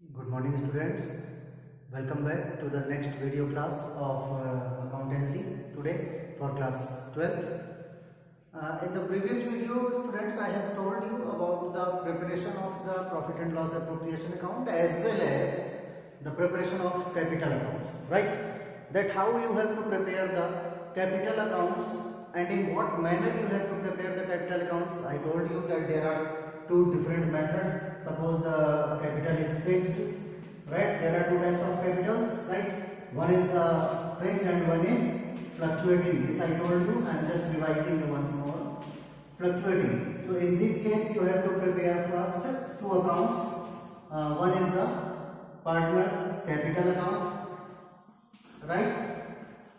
Good morning students, welcome back to the next video class of accountancy today for class 12th. In the previous video students, I have told you about the preparation of the profit and loss appropriation account as well as the preparation of capital accounts, right? That how you have to prepare the capital accounts and in what manner you have to prepare the capital accounts. I told you that there are two different methods. Suppose the capital is fixed, right? There are two types of capitals, right? One is the fixed and one is fluctuating. This I told you. I am just revising once more. Fluctuating. So in this case, you have to prepare first two accounts. One is the partners capital account, right?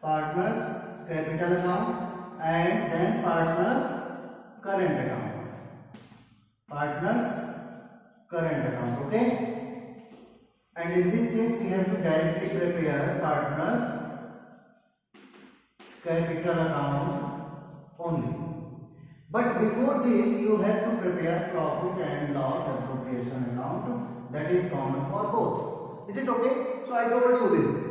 Partners capital account and then partners current account. Partners current account, okay? And in this case we have to directly prepare partners capital account only. But before this you have to prepare profit and loss appropriation account, that is common for both. Is it okay? So I told you this.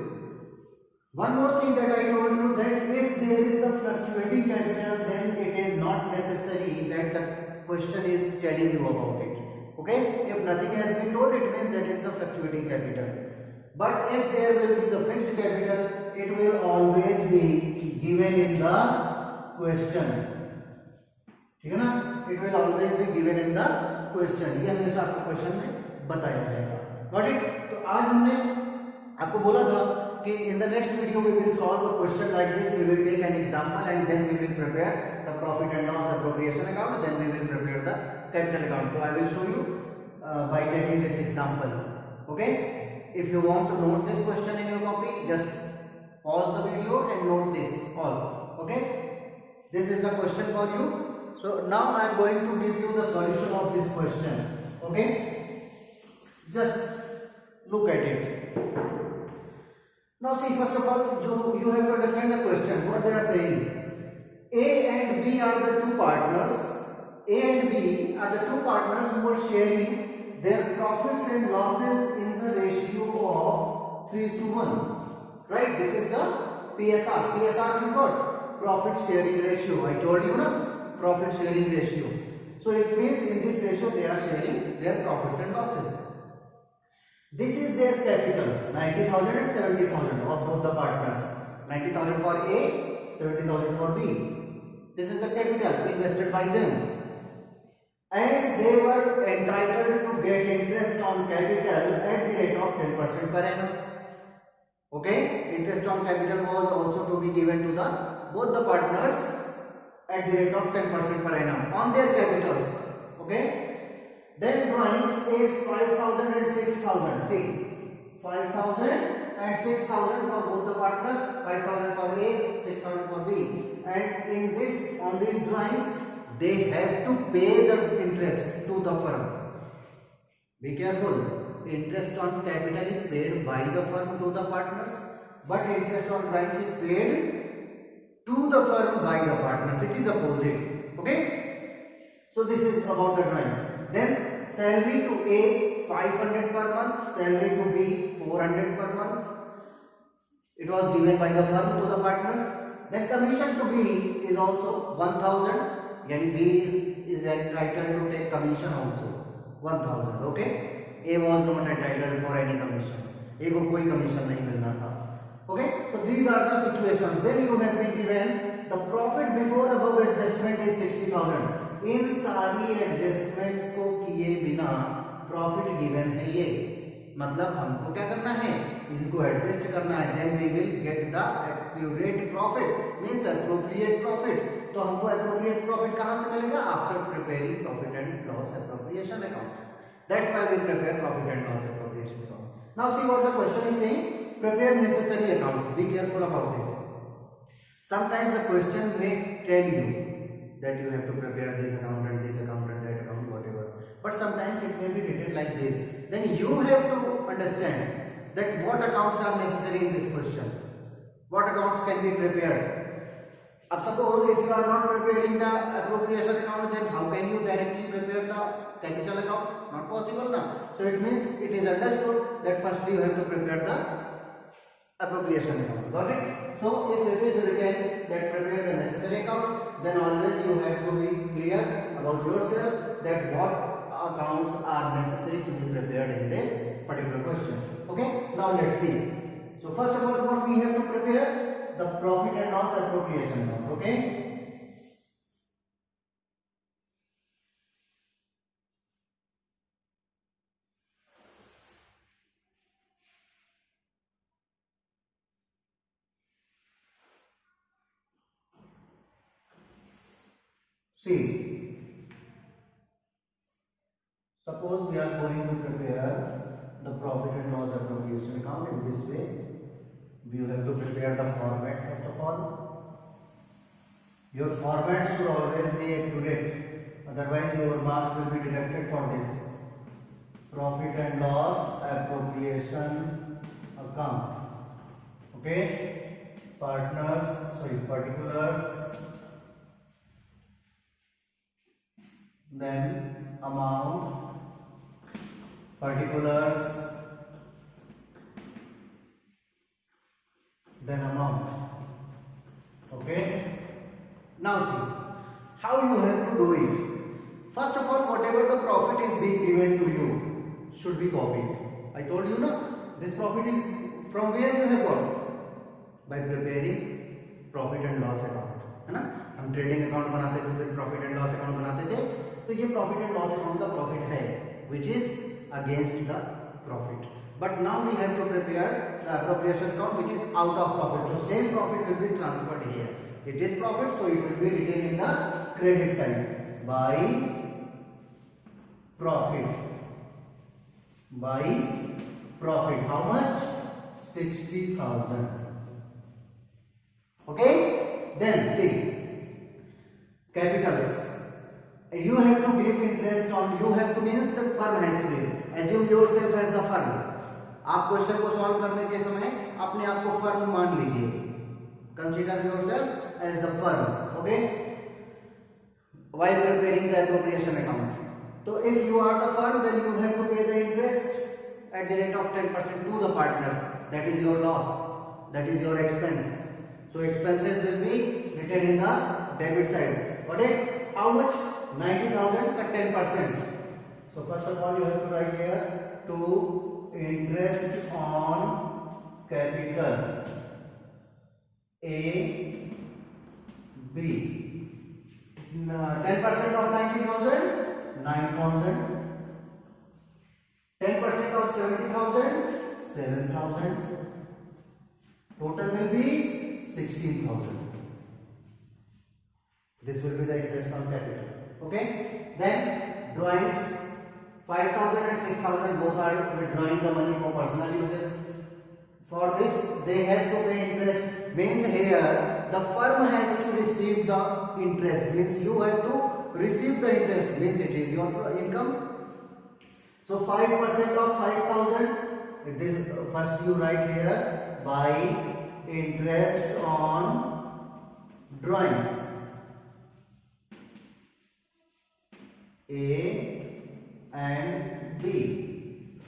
One more thing that I told you, that if there is the fluctuating capital, then it is not necessary that the question is telling you about it. Okay, if nothing has been told, it means that is the fluctuating capital. But if there will be the fixed capital, it will always be given in the question. ठीक है ना? It will always be given in the question. ये हमेशा आपको question में बताया जाएगा. Got it? तो आज हमने आपको बोला था कि in the next video we will solve a question like this. We will take an example and then we will prepare the profit and loss appropriation account. Then we will prepare the capital account. So I will show you by taking this example. Okay? If you want to note this question in your copy, just pause the video and note this all. Okay? This is the question for you. So now I am going to give you the solution of this question. Okay? Just look at it. Now see, first of all, you have to understand the question, what they are saying. A and B are the two partners. A and B are the two partners who are sharing their profits and losses in the ratio of 3:1. Right? This is the PSR. PSR is what? Profit sharing ratio. I told you, na? Profit sharing ratio. So it means in this ratio they are sharing their profits and losses. This is their capital, 90,000 and 70,000 of both the partners. 90,000 for A, 70,000 for B. This is the capital invested by them. And they were entitled to get interest on capital at the rate of 10% per annum. Okay? Interest on capital was also to be given to both the partners at the rate of 10% per annum on their capitals. Okay? Then drawings is 5,000 and 6,000. See, 5,000 and 6,000 for both the partners, 5,000 for A, 6,000 for B. And in this, on these drawings, they have to pay the interest to the firm. Be careful. Interest on capital is paid by the firm to the partners, but interest on drawings is paid to the firm by the partners. It is opposite. Okay? So this is about the drawings. Then salary to A 500 per month, salary to B 400 per month. It was given by the firm to the partners. Then commission to B is also 1,000. Yani B is entitled to take commission also 1,000. Okay? A was not entitled for any commission. A को कोई commission नहीं मिलना था. Okay? So these are the situations. Then you have been given the profit before above adjustment is 60,000. इन सारी adjustments को किए बिना profit given है ये. मतलब हमको क्या करना है, इनको एडजस्ट करना है. Then we will get the accurate profit, means appropriate profit. तो हमको एप्रोप्रिएट प्रॉफिट कहां से मिलेगा? After preparing profit and loss appropriation account. That's why we prepare profit and loss appropriation account. Now see what the question is saying. Prepare necessary accounts. Be careful about this. Sometimes the question may tell you that you have to prepare this account and this account and that account, whatever. But sometimes it may be written like this. Then you have to understand that what accounts are necessary in this question. What accounts can be prepared. Suppose if you are not preparing the appropriation account, then how can you directly prepare the capital account? Not possible now. So it means it is understood that firstly you have to prepare the appropriation account. Got it? So if it is written that prepare the necessary accounts, then always you have to be clear about yourself that what accounts are necessary to be prepared in this particular question. Okay, now let's see. So first of all, what we have to prepare? The profit and loss appropriation account. Okay. See, suppose we are going to prepare the profit and loss appropriation account in this way. You have to prepare the format first of all. Your format should always be accurate, otherwise your marks will be deducted for this. Profit and loss appropriation account. Okay, particulars, then amount, particulars, then amount. Okay, now see how you have to do it. First of all, whatever the profit is being given to you should be copied. I told you na, this profit is from where you have got? By preparing profit and loss account, है ना. हम trading account बनाते थे, फिर profit and loss account बनाते थे. तो ये प्रॉफिट एंड लॉस अकाउंट का प्रॉफिट है which is against the profit. But now we have to prepare the appropriation account which is out of profit. So same profit will be transferred here. It is profit, so it will be written in the credit side by profit. By profit. How much? 60,000. Okay. Then see capitals. You have to give interest on. You have to means the firm has to give. Assume yourself as the firm. आप question को solve करने के समय अपने आप को firm मान लीजिए. Consider yourself as the firm. Okay. While preparing the appropriation account. So if you are the firm, then you have to pay the interest at the rate of 10% to the partners. That is your loss. That is your expense. So expenses will be written in the debit side. Got it? How much? 90,000 cut 10%. So first of all, you have to write here to interest on capital A B. 10% of 90,000, 9,000. 10% of 70,000, 7,000. Total will be 16,000. This will be the interest on capital. Okay. Then drawings, 5,000 and 6,000 both are withdrawing the money for personal uses. For this they have to pay interest. Means here the firm has to receive the interest. Means you have to receive the interest. Means it is your income. So 5% of 5,000. This first you write here by interest on drawings. A and B.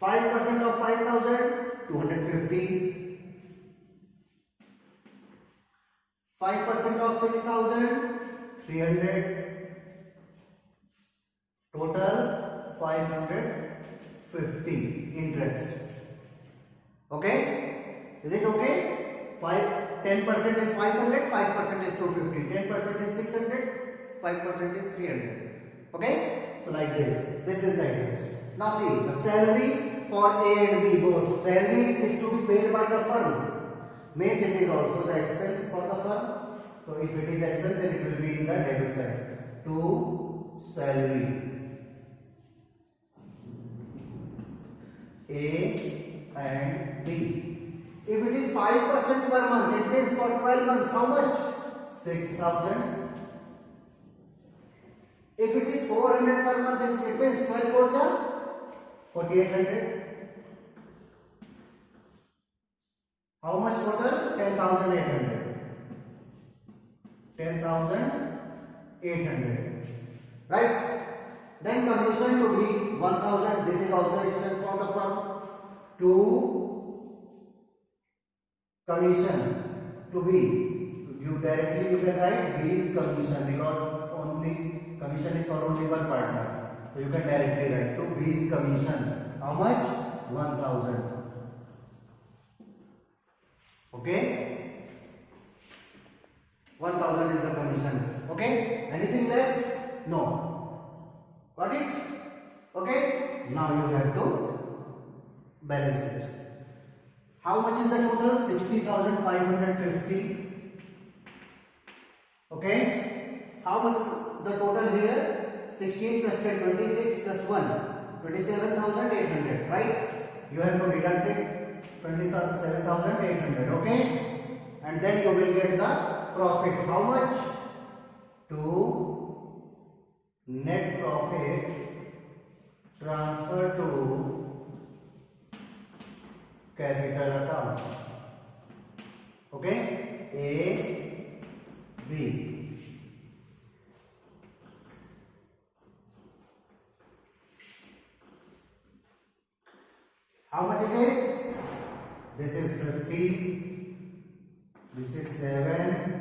5% of 5,000, 250. 5% of 6,000, 300. Total 550 interest. Okay? Is it okay? 10% is 500, 5% is 250, 10% is 600, 5% is 300. Okay, so like this is the interest. Now see the salary for A and B both. Salary is to be paid by the firm. Means it is also the expense for the firm. So if it is expense, then it will be in the debit side. To salary A and B. If it is 5% per month, it means for 12 months how much? 6,000. If it is 400 per month, it means 12 4 4,800. How much total? 10,800. 10,800. Right? Then commission to be 1000. This is also expense for the firm. To commission to be, you directly you can write B's commission because only commission is for only one partner. So you can directly write to B's commission. How much? 1000. Okay. 1000 is the commission. Okay. Anything left? No. Got it? Okay. Now you have to balance it. How much is the total? 60,550. Okay. How much the total here? 16 plus 10, 26 plus 1, 27,800. Right? You have to deduct it 27,800. Okay. And then you will get the profit. How much? To net profit transfer to capital account. Okay. A, B. How much it is? This is 50, this is 7,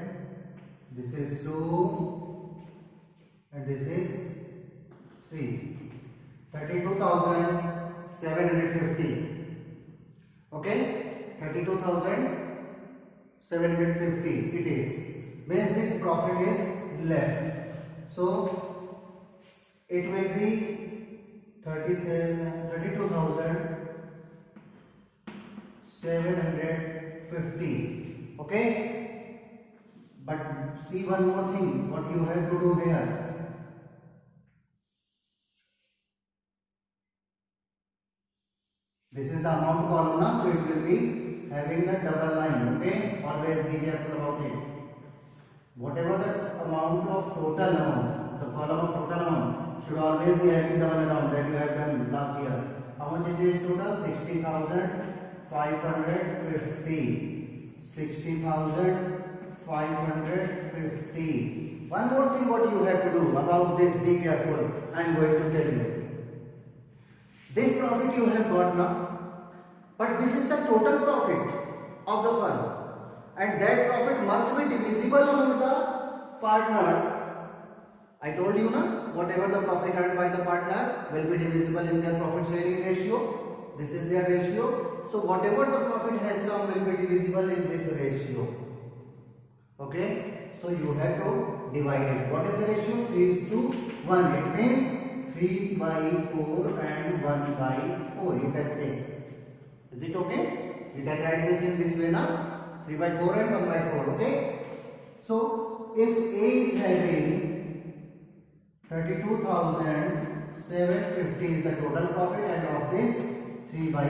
this is 2, and this is 3. 32,750. Okay, 32,750 it is. Means this profit is left. So it will be 32,750. Okay, but see one more thing. What you have to do here? This is the amount column, so it will be having the double line. Okay, always be careful about it. Whatever the amount of total amount, the column of total amount should always be having double amount that you have done last year. How much is this total? 60,550. 60,550. One more thing what you have to do about this, be careful. I am going to tell you. This profit you have got now, but this is the total profit of the firm, and that profit must be divisible among the partners. I told you na, whatever the profit earned by the partner will be divisible in their profit sharing ratio. This is their ratio. So whatever the profit has come will be divisible in this ratio. Okay. So you have to divide it. What is the ratio? 3:1. It means 3 by 4 and 1 by 4. You can say. Is it okay? You can write this in this way now. 3 by 4 and 1 by 4. Okay. So if A is having 32,750 is the total profit, and of this 3 by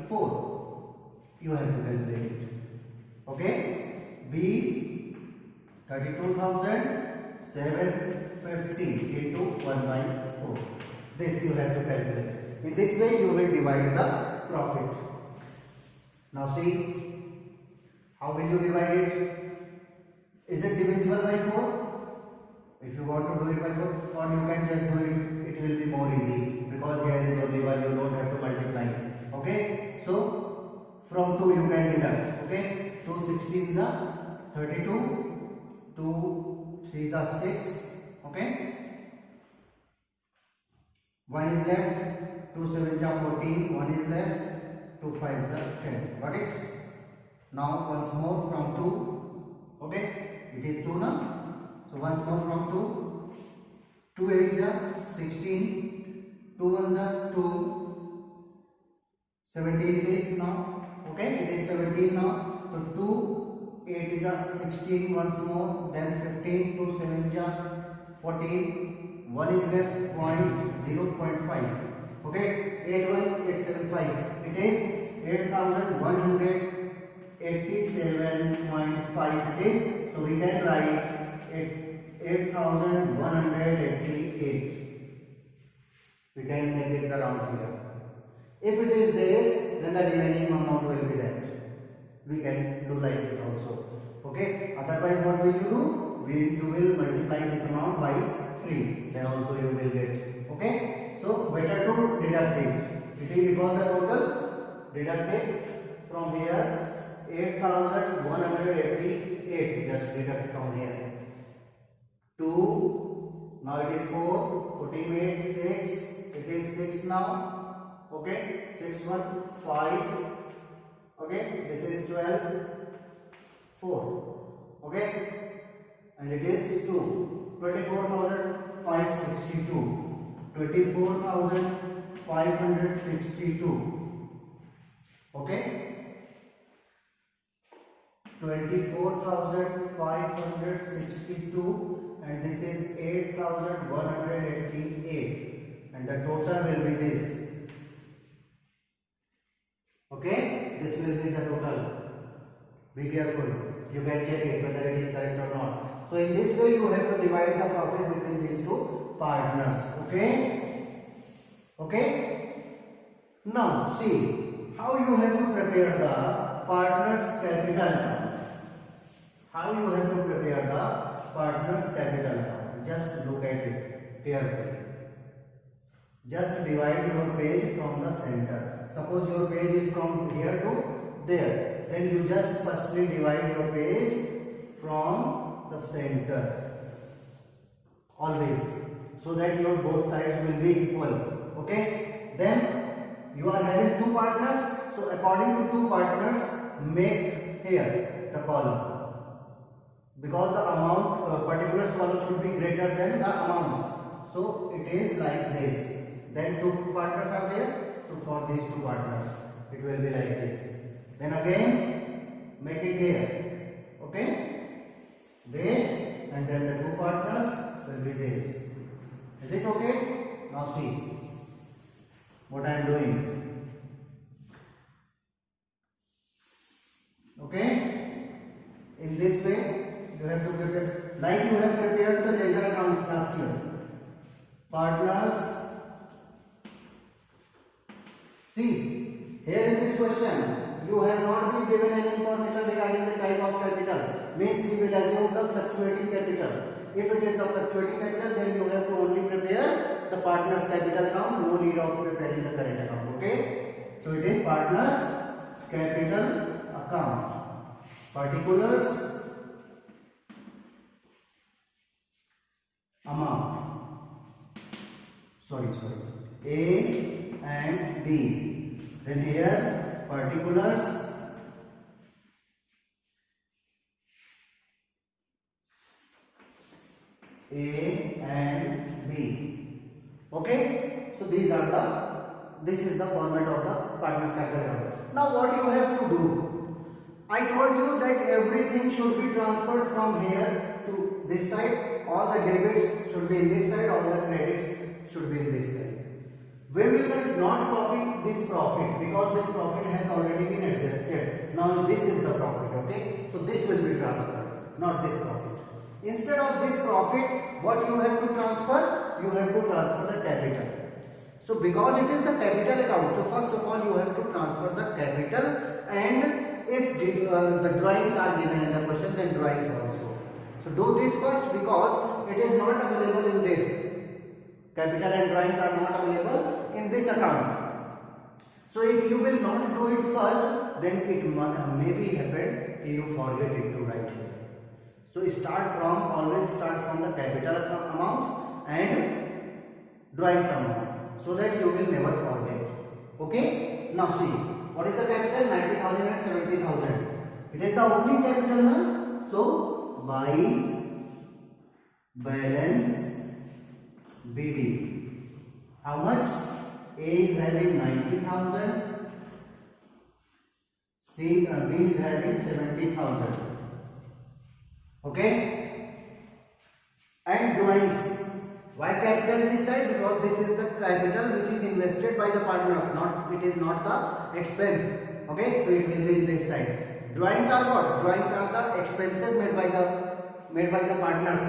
4 you have to calculate it. Okay. B 32,750 into 1 by 4. This you have to calculate. In this way you will divide the profit. Now see, how will you divide it? Is it divisible by 4? If you want to do it by 4, or you can just do it, it will be more easy because here is only 1, you don't have to multiply. Okay, so from 2 you can deduct. Okay, 2 16s are 32, 2 3s are 6. Okay, 1 is left, 2 7s are 14, 1 is left, 2 5s are 10. Got it? Now once more from 2. Okay, it is 2 now. So once more from 2. 2 8s are 16, 2 1s are 2, 17 days now. Okay, it is 17 now. So 2 8 is 16 once more, then 15, 2 7 are 14, 1 is left, point 0.5. Okay, 81875. It is 8,187.5. It is, so we can write 8,188. We can make it the round figure. If it is this, then the remaining amount will be that. We can do like this also. Okay, otherwise what will you do? You will multiply this amount by 3, then also you will get. Okay, so better to deduct it. It was the total, deduct it from here 8188, just deduct from here 2, now it is 4, 14 made 6, it is 6 now. Okay, 6 1 5, okay, this is 12 4, okay, and it is 2, 24,562, 24,562, okay, 24,562, and this is 8,188, and the total will be this. Okay, this will be the total. Be careful, you can check it whether it is correct or not. So in this way you have to divide the profit between these two partners. Okay, okay. Now see how you have to prepare the partners capital account. How you have to prepare the partners capital account. Just look at it carefully. Just divide your page from the center. Suppose your page is from here to there, then you just firstly divide your page from the center always, so that your both sides will be equal. Okay, then you are having two partners, so according to two partners make here the column, because the amount particulars column should be greater than the amounts, so it is like this. Then two partners are there, so for these two partners it will be like this. Then again make it here, okay, this, and then the two partners will be this. Is it okay? Now see what I am doing. Okay, in this way you have to prepare, like you have prepared the ledger accounts last year. Partners, see here in this question you have not been given any information regarding the type of capital, means we will assume the fluctuating capital. If it is the fluctuating capital, then you have to only prepare the partners capital account, no need of preparing the current account. Okay, so it is partners capital account. Particulars amount, sorry, A and D. Then here particulars A and B. Okay, so this is the format of the partners capital account. Now what you have to do, I told you that everything should be transferred from here to this side. All the debits should be in this side, all the credits should be in this side. We will not copy this profit because this profit has already been adjusted. Now this is the profit, okay? So this will be transferred, not this profit. Instead of this profit, what you have to transfer? You have to transfer the capital. So because it is the capital account, so first of all you have to transfer the capital, and if the drawings are given in the question, then drawings also. So do this first because it is not available in this. Capital and drawings are not available in this account. So if you will not do it first, then it may be happen you forget it to write here. So always start from the capital amounts and drawings amount, so that you will never forget. Okay, now see what is the capital? 90,000 and 70,000. It is the opening capital now. So by balance BD, how much? A is having 90,000, B is having 70,000. Okay, and drawings. Why capital in this side? Because this is the capital which is invested by the partners, it is not the expense. Okay, so it will be in this side. Drawings are what? Drawings are the expenses made by the partners.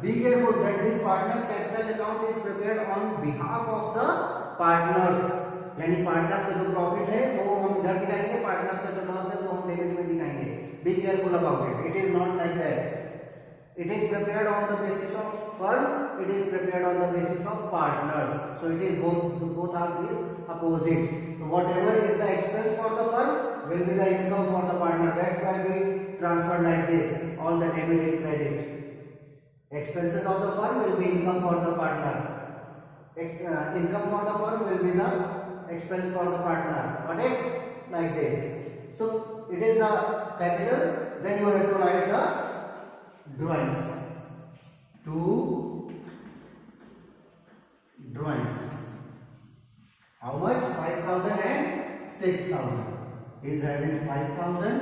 Be careful that this partners capital account is prepared on behalf of the partners. यानी partners का जो profit है वो हम इधर दिखाएंगे, partners का जो लॉस है वो हम डेबिट में दिखाएंगे. Be careful about it. It is not like that. It is prepared on the basis of firm, it is prepared on the basis of partners. So it is both are these opposite. So whatever is the expense for the firm will be the income for the partner. That's why we transfer like this, all the debit and credit. Expenses of the firm will be income for the partner. Income for the firm will be the expense for the partner. Got it? Like this. So it is the capital. Then you have to write the drawings. Two drawings. How much? 5,000 and 6,000. He is having 5,000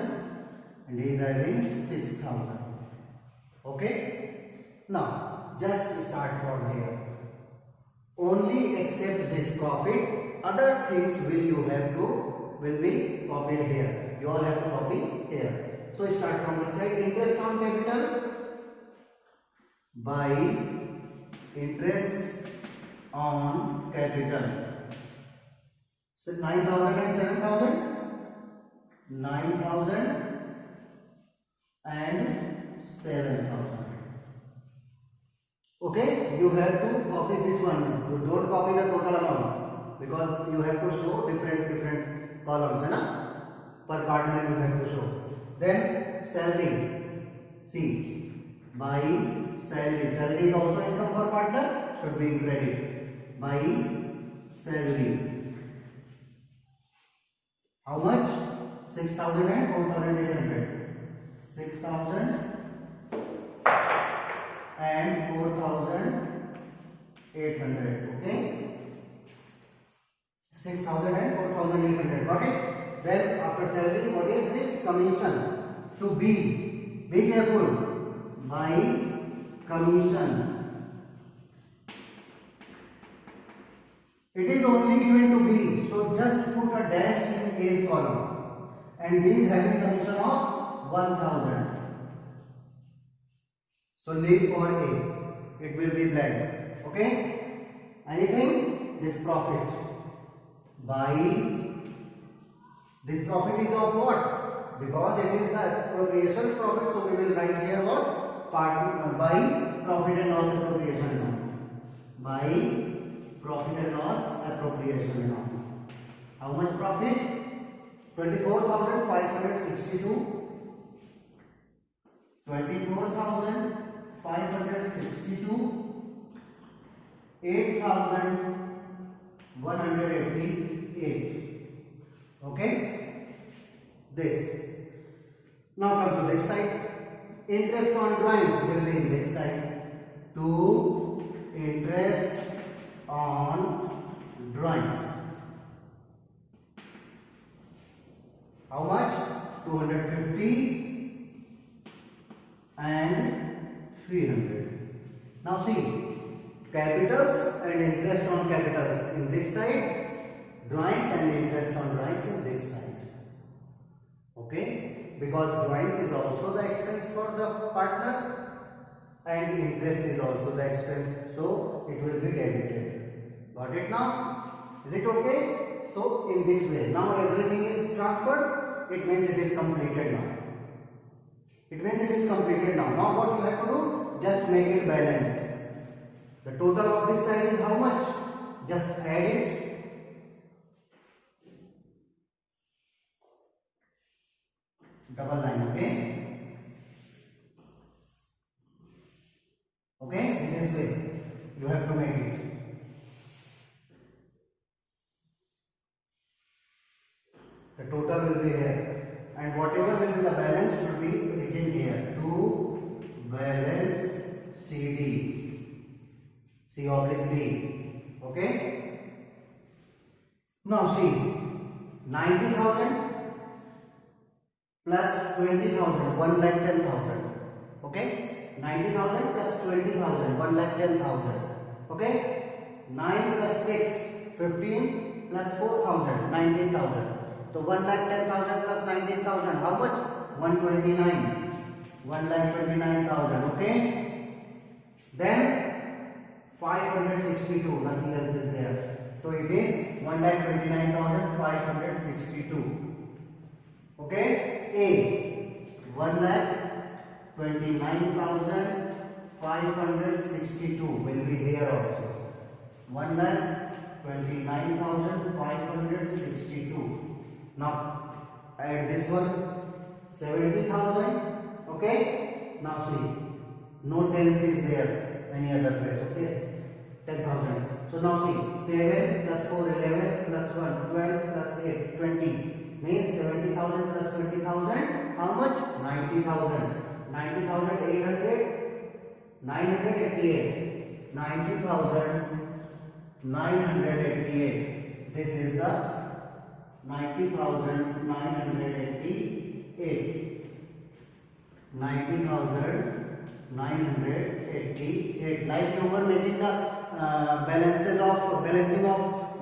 and he is having 6,000. Okay. Now just start from here. Only except this profit, other things will be copied here. You all have to copy here. So start from this side. Interest on capital by interest on capital. So 9,000 and 7,000. 9,000 and 7,000. Okay, you have to copy this one. You don't copy the total amount because you have to show different columns, है ना? Per partner you have to show. Then salary. See, by salary. Salary is also income for partner. Should be in credit. By salary. How much? 6,000 and 4,800. 6,000 and 4,800. Okay, 6,000 and 4,800. Got it? Then after salary, what is this? Commission. To be careful. By commission. It is only given to B, so just put a dash in A's column. And B is having commission of 1,000. So leave for A. It will be blank. Okay? Anything? This profit. By this profit is of what? Because it is the appropriation profit, so we will write here what? By profit and loss appropriation amount. By profit and loss appropriation amount. How much profit? 24,562. 24,562, 8,188. Okay, this. Now come to this side. Interest on drawings will be in this side. To interest on drawings. How much? 250 and 300. Now see, capitals and interest on capitals in this side, drawings and interest on drawings in this side. Okay, because drawings is also the expense for the partner and interest is also the expense, so it will be debited. Got it now? Is it okay? So in this way, now everything is transferred. It means it is completed now. It means it is completed now. Now what you have to do? Just make it balance. The total of this side is how much? Just add it. Double line, okay? Okay, in this way you have to make it. The total will be here. And whatever will be the balance should be written here. To balance CD. C oblique D. Okay? Now see, 90,000 plus 20,000, 1,10,000. Okay? 90,000 plus 20,000, 1,10,000. Okay? 9 plus 6, 15 plus 4,000, 19,000. So 1,10,000 plus 19,000, how much? 129. 1,29,000. Okay? Then 562, nothing else is there. So it is 1,29,562. Okay? A 1,29,562. 29,562 will be here also. 1,29,562. Now add this one, 70,000. Okay. Now see, no tens is there any other place. Okay, 10,000. So now see, 7 plus 4 11 plus 1 12 plus 8 20 means 70,000 plus 20,000. How much? 90,000. 90,800. 988. 90,988. This is the 90,988. 90,988. Like you were making the balancing of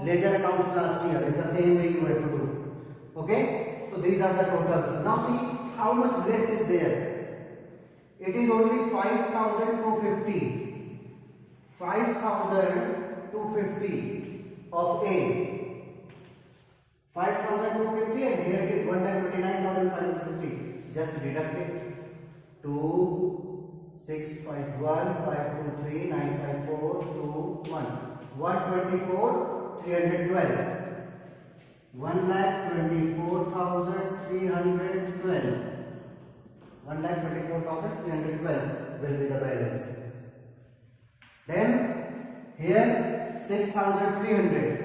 ledger accounts last year, in the same way you have to do. Okay, so these are the totals. Now see how much less is there. It is only 5,250. 5,250 of A. 5,250 and here it is 1,29,560. Just deduct it. 2,651, 523, 954, 2, 1. 124,312. 1,24,312. 1,24,312 will be the balance. Then here 6,300.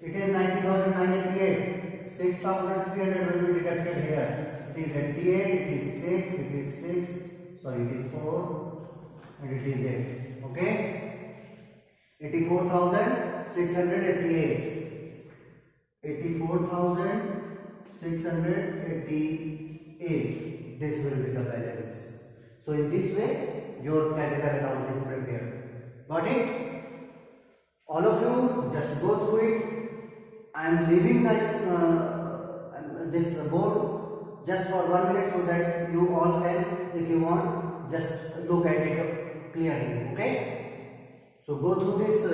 It is 90,988. 6,300 will be deducted here. It is 88. It is 6. It is 6. Sorry, it is 4. And it is 8. Okay. 84,688. 84,688. This will be the balance. So in this way, your capital account is prepared. Got it? All of you just go through it. I am leaving this board just for 1 minute so that you all can, if you want, just look at it clearly. Okay? So go through this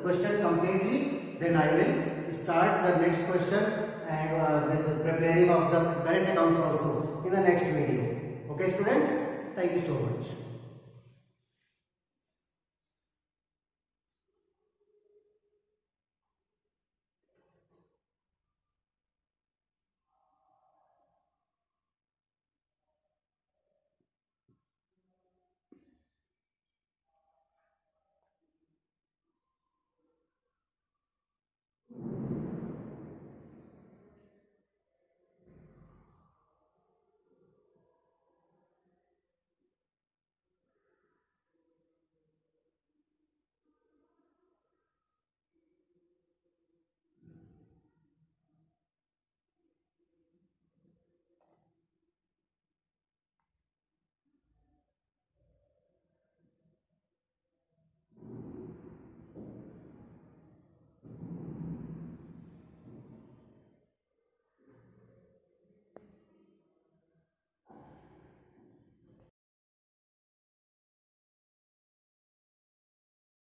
question completely. Then I will start the next question and with the preparing of the current accounts also in the next video. Okay, students? Thank you so much.